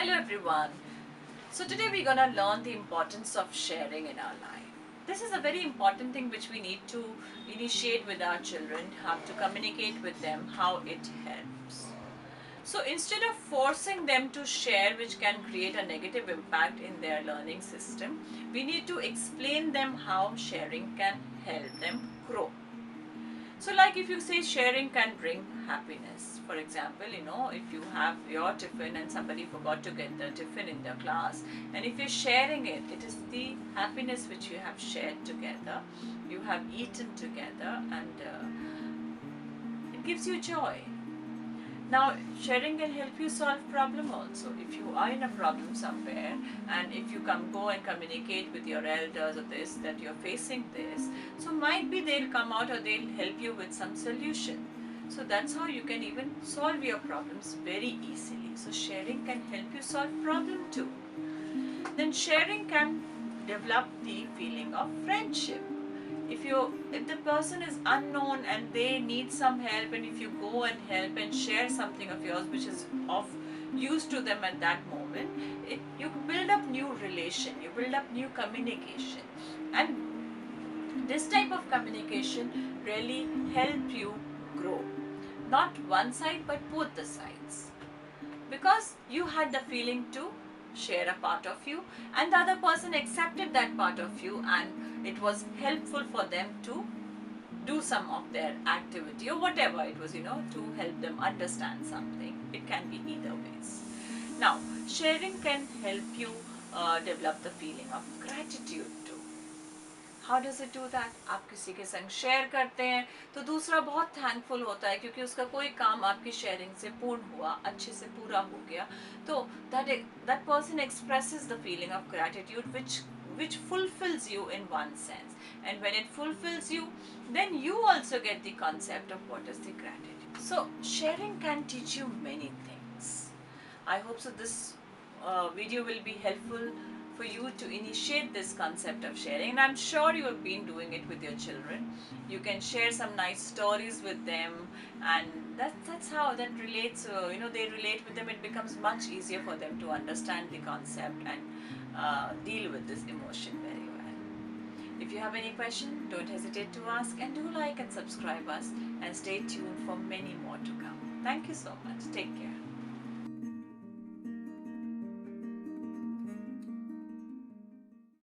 Hello everyone. So today we're going to learn the importance of sharing in our life. This is a very important thing which we need to initiate with our children, how to communicate with them, how it helps. So instead of forcing them to share, which can create a negative impact in their learning system, we need to explain them how sharing can help them grow. So like if you say sharing can bring happiness, for example, if you have your tiffin and somebody forgot to get the tiffin in the class, and if you're sharing it, it is the happiness which you have shared together, you have eaten together, and it gives you joy. Now, sharing can help you solve problem also. If you are in a problem somewhere, and if you go and communicate with your elders or this, that you're facing this, so might be they'll come out or they'll help you with some solution. So that's how you can even solve your problems very easily. So sharing can help you solve problem too. Then sharing can develop the feeling of friendship. If the person is unknown and they need some help, and if you go and help and share something of yours which is of use to them at that moment, you build up new relation, you build up new communication, and this type of communication really help you grow, not one side but both the sides, because you had the feeling to share a part of you, and the other person accepted that part of you, and it was helpful for them to do some of their activity or whatever it was, to help them understand something. It can be either ways. Now, sharing can help you develop the feeling of gratitude too. How does it do that? आप किसी के संग share करते हैं तो दूसरा बहुत thankful होता है क्योंकि उसका कोई काम आपकी शेयरिंग से पूर्ण हुआ, अच्छे से पूरा हो गया. तो that person expresses the feeling of gratitude which fulfills you in one sense, and when it fulfills you, then you also get the concept of what is the gratitude. So sharing can teach you many things. I hope so this video will be helpful for you to initiate this concept of sharing, and I'm sure you have been doing it with your children. You can share some nice stories with them, and that's how that relates. They relate with them. It becomes much easier for them to understand the concept and deal with this emotion very well. If you have any question, don't hesitate to ask, and do like and subscribe us, and stay tuned for many more to come. Thank you so much. Take care.